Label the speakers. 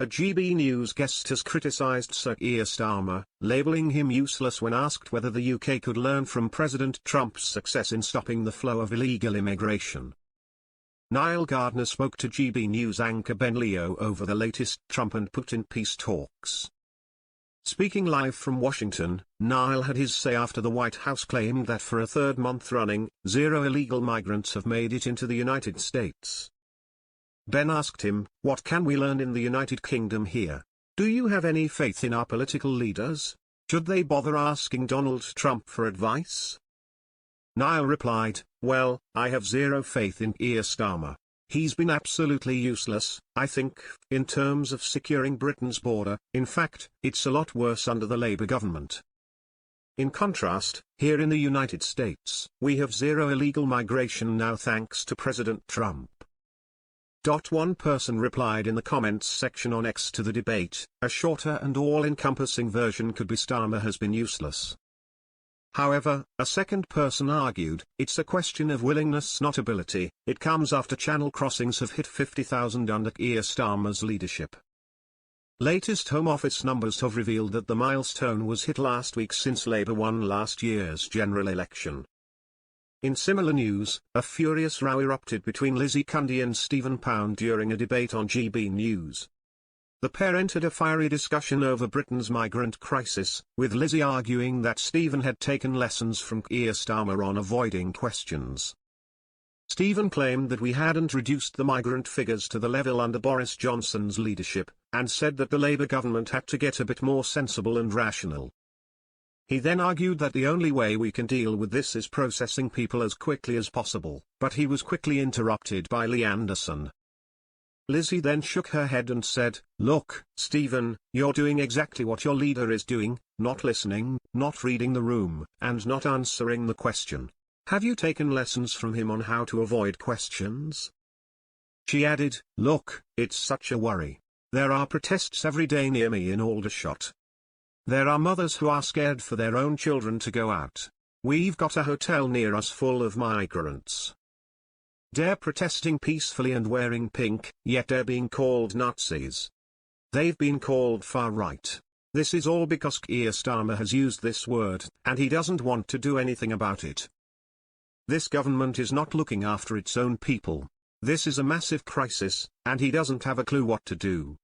Speaker 1: A GB News guest has criticised Sir Keir Starmer, labelling him useless when asked whether the UK could learn from President Trump's success in stopping the flow of illegal immigration. Niall Gardner spoke to GB News anchor Ben Leo over the latest Trump and Putin peace talks. Speaking live from Washington, Niall had his say after the White House claimed that for a third month running, 0 illegal migrants have made it into the United States. Ben asked him, "What can we learn in the United Kingdom here? Do you have any faith in our political leaders? Should they bother asking Donald Trump for advice?" Niall replied, "Well, I have 0 faith in Keir Starmer. He's been absolutely useless, I think, in terms of securing Britain's border. In fact, it's a lot worse under the Labour government." In contrast, here in the United States, we have 0 illegal migration now thanks to President Trump. One person replied in the comments section on X to the debate, "A shorter and all-encompassing version could be Starmer has been useless." However, a second person argued, "It's a question of willingness not ability. It comes after channel crossings have hit 50,000 under Keir Starmer's leadership." Latest Home Office numbers have revealed that the milestone was hit last week since Labour won last year's general election. In similar news, a furious row erupted between Lizzie Cundy and Stephen Pound during a debate on GB News. The pair entered a fiery discussion over Britain's migrant crisis, with Lizzie arguing that Stephen had taken lessons from Keir Starmer on avoiding questions. Stephen claimed that we hadn't reduced the migrant figures to the level under Boris Johnson's leadership, and said that the Labour government had to get a bit more sensible and rational. He then argued that the only way we can deal with this is processing people as quickly as possible, but he was quickly interrupted by Lee Anderson. Lizzie then shook her head and said, "Look, Stephen, you're doing exactly what your leader is doing, not listening, not reading the room, and not answering the question. Have you taken lessons from him on how to avoid questions?" She added, "Look, it's such a worry. There are protests every day near me in Aldershot. There are mothers who are scared for their own children to go out. We've got a hotel near us full of migrants. They're protesting peacefully and wearing pink, yet they're being called Nazis. They've been called far-right. This is all because Keir Starmer has used this word, and he doesn't want to do anything about it. This government is not looking after its own people. This is a massive crisis, and he doesn't have a clue what to do."